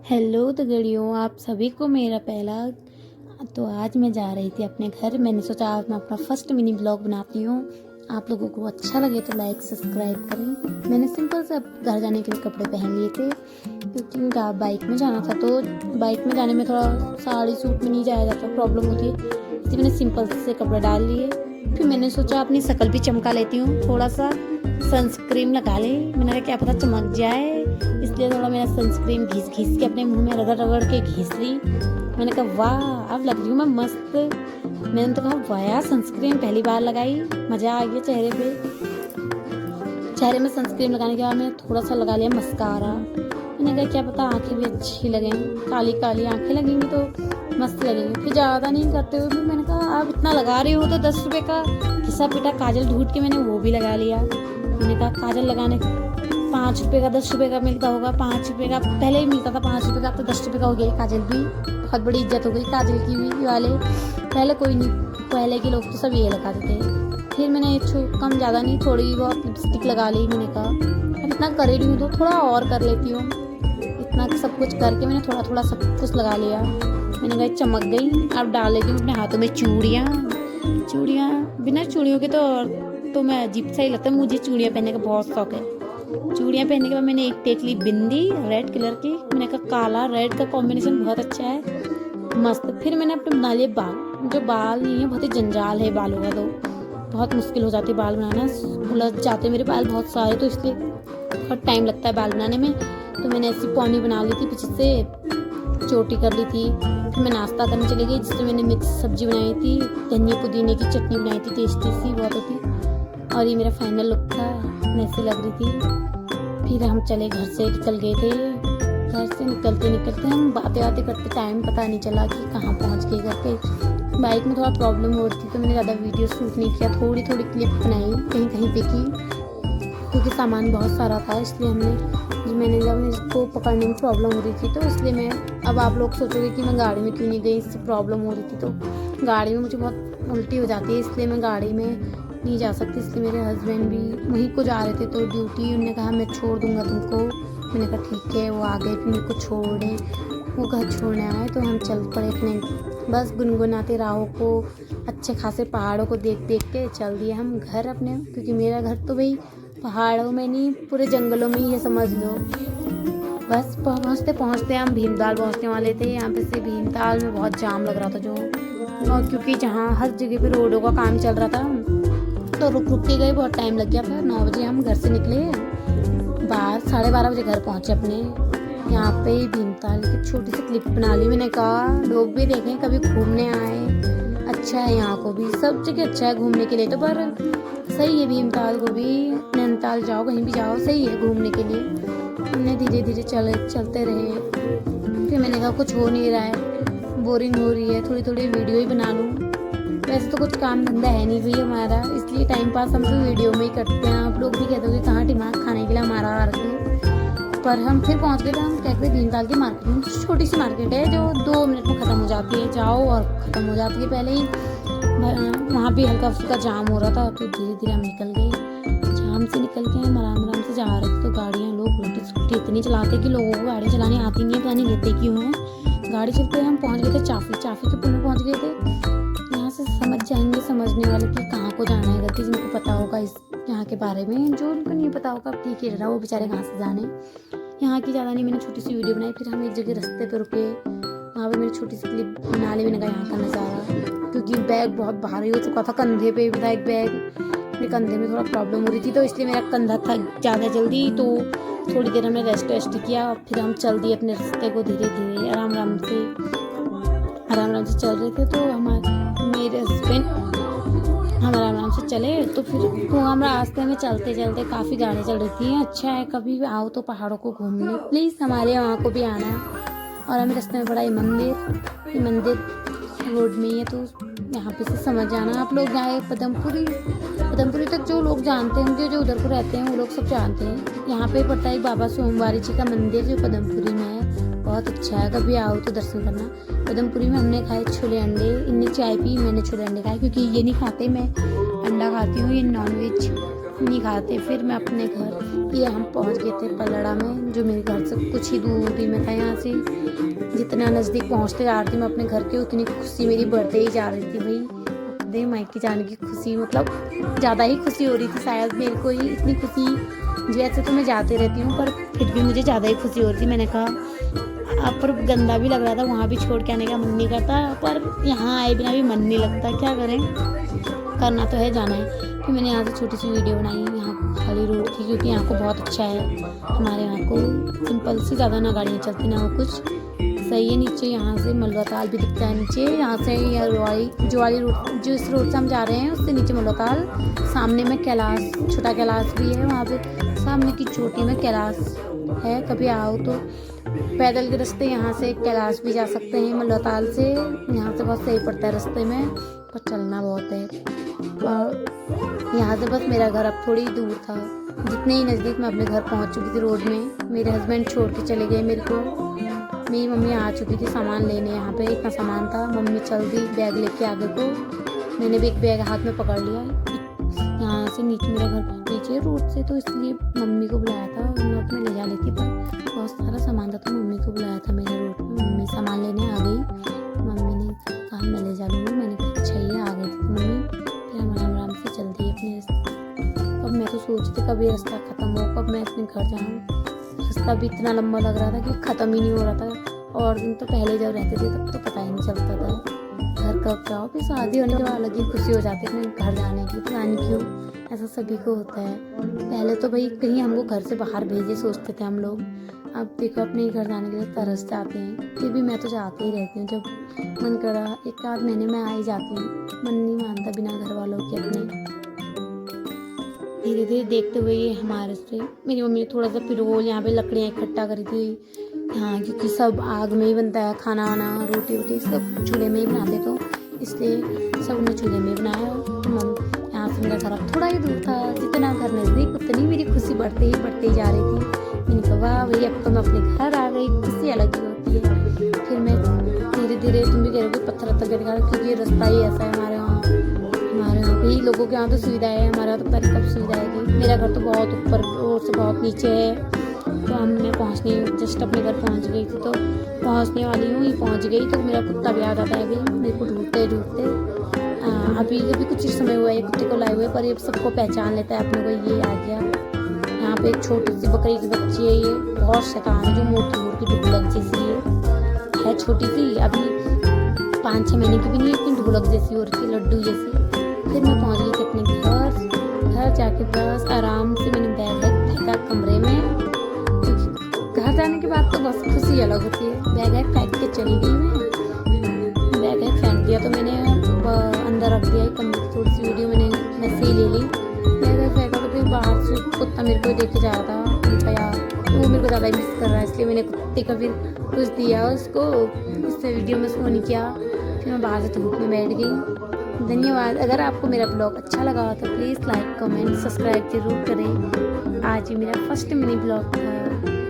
Hello तो गड़ियों, आप सभी को मेरा पहला। तो आज मैं जा रही थी अपने घर। मैंने सोचा आज मैं अपना फर्स्ट मिनी ब्लॉग बनाती हूँ। आप लोगों को अच्छा लगे तो लाइक सब्सक्राइब करें। मैंने सिंपल सा घर जाने के लिए कपड़े पहन लिए थे क्योंकि बाइक में जाना था। तो बाइक में जाने में थोड़ा साड़ी सूट में नहीं जाया जाता, प्रॉब्लम होती है, इसलिए मैंने सिंपल से कपड़े डाल लिए। फिर मैंने सोचा अपनी शक्ल भी चमका लेती हूँ, थोड़ा सा सनस्क्रीन लगा ले। मैंने कहा क्या पता चमक जाए, इसलिए थोड़ा मेरा सनस्क्रीन घिस घिस के अपने मुंह में रगड़ रगड़ के घिस ली। मैंने कहा वाह, अब लग रही हूँ मैं मस्त। मैंने तो कहा वाह यार, सनस्क्रीन पहली बार लगाई, मज़ा आ गया चेहरे पे। चेहरे में सनस्क्रीन लगाने के बाद मैंने थोड़ा सा लगा लिया मस्कारा। मैंने कहा क्या पता आंखें भी अच्छी लगें, काली काली आंखें लगेंगी तो मस्त लगेंगी। फिर ज़्यादा नहीं करते हुए भी मैंने कहा आप इतना लगा रही हो तो 10 रुपये का घिसा पिटा काजल ढूंढ के मैंने वो भी लगा लिया। मैंने कहा काजल लगाने 5 रुपये का 10 रुपये का मिलता होगा, 5 रुपये का पहले ही मिलता था, 5 रुपये का, अब तो 10 रुपये का हो गया। काजल भी बहुत बड़ी इज्जत हो गई काजल की भी वाले। पहले कोई नहीं, पहले के लोग तो सब ये लगाते थे। फिर मैंने कम ज़्यादा नहीं, थोड़ी बहुत लिपस्टिक लगा ली। मैंने कहा अब इतना कर रही हूँ तो थोड़ा और कर लेती हूँ। इतना सब कुछ करके मैंने थोड़ा थोड़ा सब कुछ लगा लिया। मैंने कहा चमक गई। अब डाल लेती हूँ अपने हाथों में चूड़ियाँ। बिना चूड़ियों के तो मैं अजीब सा ही लगता है। मुझे चूड़ियाँ पहनने का बहुत शौक है। चूड़ियाँ पहनने के बाद मैंने एक टेक ली बिंदी रेड कलर की। मैंने कहा काला रेड का कॉम्बिनेशन बहुत अच्छा है, मस्त। फिर मैंने अपने बना लिए बाल। जो बाल नहीं है, बहुत ही जंजाल है बालों का, तो बहुत मुश्किल हो जाती है बाल बनाना, उलझ जाते मेरे बाल बहुत सारे, तो इसलिए बहुत टाइम लगता है बाल बनाने में। तो मैंने ऐसी पौनी बना ली थी, पीछे से चोटी कर ली थी। फिर मैं नाश्ता करने चली गई, जिससे मैंने मिक्स सब्जी बनाई थी, धनिया पुदीने की चटनी बनाई थी, टेस्टी सी बहुत होती। और ये मेरा फाइनल लुक था, मैं ऐसी लग रही थी। फिर हम चले, घर से निकल गए थे। घर से निकलते निकलते हम बातें बातें करते टाइम पता नहीं चला कि कहाँ पहुँच गए घर पे। बाइक में थोड़ा प्रॉब्लम हो रही थी तो मैंने ज़्यादा वीडियो शूट नहीं किया, थोड़ी थोड़ी क्लिप बनाई कहीं कहीं पे की, क्योंकि सामान बहुत सारा था। इसलिए मैंने जब इसको पकड़ने में प्रॉब्लम हो रही थी तो इसलिए मैं, अब आप लोग सोचोगे कि मैं गाड़ी में क्यों नहीं गई, इससे प्रॉब्लम हो रही थी। तो गाड़ी में मुझे बहुत उल्टी हो जाती है, इसलिए मैं गाड़ी में नहीं जा सकती। इसलिए मेरे हस्बैंड भी वहीं को जा रहे थे, तो ड्यूटी उन्होंने कहा मैं छोड़ दूंगा तुमको। मैंने कहा ठीक है। वो आ गए, फिर मेरे को छोड़े, वो घर छोड़ने आए, तो हम चल पड़े अपने। बस गुनगुनाते राहों को, अच्छे खासे पहाड़ों को देख देख के चल दिए हम घर अपने, क्योंकि मेरा घर तो भाई पहाड़ों में नहीं, पूरे जंगलों में ही है समझ लो। बस पहुँचते पहुँचते हम भीमताल पहुँचने वाले थे। यहाँ पे से भीमताल में बहुत जाम लग रहा था और क्योंकि जहाँ हर जगह पे रोडों का काम चल रहा था, तो रुक रुक के गए, बहुत टाइम लग गया था। 9 बजे हम घर से निकले, 12:30 बजे घर पहुँचे अपने। यहाँ पे भीमताल की छोटी सी क्लिप बना ली। मैंने कहा लोग भी देखें, कभी घूमने आए, अच्छा है यहाँ को भी, सब जगह अच्छा है घूमने के लिए। तो पर सही है भीमताल को भी, नैनीताल जाओ कहीं भी जाओ, सही है घूमने के लिए। हमने धीरे धीरे चलते रहे। फिर मैंने कहा कुछ हो नहीं रहा है, बोरिंग हो रही है, थोड़ी थोड़ी वीडियो ही बना लूँ। वैसे तो कुछ काम धंधा है नहीं भाई हमारा, इसलिए टाइम पास हम तो वीडियो में ही करते हैं। आप लोग भी कहते हो कि कहाँ दिमाग खाने के लिए हमारा आ रखे। पर हम फिर पहुँच गए थे। हम कहते हैं भीमताल की मार्केट में, छोटी सी मार्केट है जो 2 मिनट में ख़त्म हो जाती है, जाओ और ख़त्म हो जाती है पहले ही। वहाँ भी हल्का फुल्का जाम हो रहा था, तो धीरे धीरे हम निकल गए। जाम से निकल के हम आराम आराम से जा रहे थे, तो गाड़ियाँ लोग उल्टी सुल्टी इतनी चलाते कि लोगों को गाड़ी चलानी आती नहीं है, पता नहीं लेते क्यों हैं। गाड़ी चलते हम पहुँच गए थे चाफी के पुल में पहुँच गए थे। यहाँ से समझ जाएंगे समझने वाले कि कहाँ को जाना है करके, जिनको पता होगा इस यहाँ के बारे में। जो उनको नहीं पता होगा ठीक है रहा, वो बेचारे कहाँ से जाने। यहाँ की ज़्यादा नहीं, मैंने छोटी सी वीडियो बनाई। फिर हम एक जगह रास्ते पे रुके, वहाँ पे मैंने छोटी सी क्लिप बना ली। मैंने कहा यहाँ का नज़ारा, क्योंकि बैग बहुत भारी हो चुका था, कंधे पे भी था एक बैग। मेरे कंधे में थोड़ा प्रॉब्लम हो रही थी, तो इसलिए मेरा कंधा था ज़्यादा जल्दी। तो थोड़ी देर हमने रेस्ट किया, फिर हम चल दिए अपने रास्ते को धीरे धीरे, आराम आराम से चल रहे थे। तो मेरे हस्बैंड हम आराम से चले, तो फिर तो हम रास्ते में चलते चलते काफ़ी गाड़ियाँ चल रही थी। अच्छा है, कभी भी आओ तो पहाड़ों को घूमने प्लीज़, हमारे वहाँ को भी आना। और हमें रास्ते में पड़ा ये मंदिर रोड में ही है, तो यहाँ पे से समझ जाना आप लोग। जाए पदमपुरी तक जो लोग जानते होंगे, जो उधर को रहते हैं वो लोग सब जानते हैं। यहाँ पे पड़ता है बाबा सोमवारी जी का मंदिर, जो पदमपुरी में है, बहुत अच्छा है, कभी आओ तो दर्शन करना। पदमपुरी में हमने खाए छोले अंडे, इनने चाय पी, मैंने छोले अंडे खाए, क्योंकि ये नहीं खाते, मैं अंडा खाती हूँ, ये नॉनवेज नहीं खाते। फिर मैं अपने घर, ये हम पहुंच गए थे पलड़ा में, जो मेरे घर से कुछ ही दूरी में था। यहाँ से जितना नज़दीक पहुंचते जा रही थी मैं अपने घर के, उतनी खुशी मेरी बढ़ते ही जा रही थी। भाई अपने मायके जाने की खुशी मतलब ज़्यादा ही खुशी हो रही थी शायद मेरे को ही। इतनी खुशी, जैसे तो मैं जाते रहती हूँ पर फिर भी मुझे ज़्यादा ही खुशी हो रही थी। मैंने कहा अब पर गंदा भी लग रहा था, वहाँ भी छोड़ के आने का मन नहीं करता, पर यहाँ आए बिना भी मन नहीं लगता। क्या करें, करना तो है, जाना है। फिर मैंने यहाँ से छोटी सी वीडियो बनाई। यहाँ खाली रोड थी क्योंकि यहाँ को बहुत अच्छा है हमारे यहाँ को, सिंपल सी, ज़्यादा ना गाड़ियाँ चलती ना वो कुछ सही है। नीचे यहाँ से मलबा ताल भी दिखता है नीचे, यहाँ से जो वाली रोड, जो इस रोड से हम जा रहे हैं उससे नीचे मलबा ताल, सामने में कैलाश, छोटा कैलाश भी है वहाँ पे, सामने की चोटी में कैलाश है। कभी आओ तो पैदल के रास्ते यहाँ से कैलाश भी जा सकते हैं मलबा ताल से। यहाँ से बहुत सही पड़ता है रास्ते में, पर चलना बहुत है। और यहाँ से बस मेरा घर अब थोड़ी दूर था, जितने ही नज़दीक मैं अपने घर पहुँच चुकी थी रोड में। मेरे हस्बैंड छोड़ के चले गए मेरे को। मेरी मम्मी आ चुकी थी सामान लेने, यहाँ पे इतना सामान था। मम्मी चल दी बैग लेके आगे को, मैंने भी एक बैग हाथ में पकड़ लिया। यहाँ से नीचे मेरा घर बहुत नीचे रोड से, तो इसलिए मम्मी को बुलाया था, मैं अपने ले जा लेती, पर बहुत सारा सामान था तो मम्मी को बुलाया था मैंने रोड पे। मम्मी सामान लेने आ गई, मम्मी ने कहा मैं ले जा लूँगी। मैंने कहा अच्छा ही आ गई थी मम्मी। फिर हम आराम आराम से चल दिए अपने रास्ते। अब मैं तो सोचती कब ये रास्ता ख़त्म हो, कब मैं अपने घर जाऊँ। रास्ता भी इतना लंबा लग रहा था कि ख़त्म ही नहीं हो रहा था। और दिन तो पहले जब रहते थे तब तो पता ही नहीं चलता था घर कब जाओ। फिर शादी होने के बाद अलग ही खुशी हो जाती है अपने घर जाने की, पता नहीं क्यों ऐसा सभी को होता है। पहले तो भाई कहीं हमको घर से बाहर भेजे सोचते थे हम लोग, अब देखो अपने घर जाने के लिए तरस जाते हैं। फिर भी मैं तो जाती ही रहती हूँ, जब मन करा एक आध महीने में आ ही जाती हूँ। मन नहीं मानता बिना घर वालों के अपने। धीरे धीरे देखते हुए ये हमारे से मेरी मम्मी ने थोड़ा सा पिरोल, यहाँ पे लकड़ियाँ इकट्ठा करी थी यहाँ, क्योंकि सब आग में ही बनता है खाना वाना, रोटी वोटी सब चूल्हे में ही बनाते, तो इसलिए सब ने चूल्हे में ही बनाया। यहाँ से मेरा घर अब थोड़ा ही दूर था, जितना घर नज़दीक उतनी मेरी खुशी बढ़ते ही जा रही थी। मैंने कहा वाह भाई अब तो मैं अपने घर आ गई, खुशी अलग ही होती है। फिर मैं धीरे धीरे, तुम भी कह रहे हो पत्थर गिरा, क्योंकि ये रास्ता ही ऐसा है हमारे यहाँ कई लोगों के यहाँ तो सुविधा है, हमारे यहाँ तो पता नहीं कब सुविधा आएगी। मेरा घर तो बहुत ऊपर रोड से बहुत नीचे है, तो हमने पहुँचने जस्ट अपने घर पहुँच गई थी, तो पहुँचने वाली हूँ, ये पहुँच गई तो मेरा कुत्ता भी आ जाता है अभी मेरे को ढूंढते अभी कुछ ही समय हुआ है कुत्ते को लाए हुए, पर ये सबको पहचान लेता है अपने को, ये आ गया। यहाँ पे एक छोटी सी बकरी की बच्ची है, ये बहुत शैतान है, जो मोटी ढुलक जैसी है छोटी सी, अभी 5-6 महीने की भी नहीं है, इतनी ढुलक जैसी हो रही है, लड्डू जैसी। फिर मैं पहुंच गई थी अपने घर जाके बस आराम से मैंने बैग फेंका कमरे में, क्योंकि घर जाने के बाद तो बस खुशी अलग होती है। बैग फेंक के चली गई मैं, बैग फेंक दिया तो मैंने अंदर रख दिया। कमरे की थोड़ी सी वीडियो मैंने से ले ली। बैग फेंका तो फिर बाहर से कुत्ता मेरे को देखे जा रहा था, यार वो मेरे को ज़्यादा मिस कर रहा है, इसलिए मैंने कुत्ते का फिर कुछ दिया उसको, इससे वीडियो में शो नहीं किया। फिर मैं बाहर से धूप में बैठ गई। धन्यवाद। अगर आपको मेरा ब्लॉग अच्छा लगा तो प्लीज़ लाइक कमेंट सब्सक्राइब जरूर करें। आज ये मेरा फर्स्ट मिनी ब्लॉग था।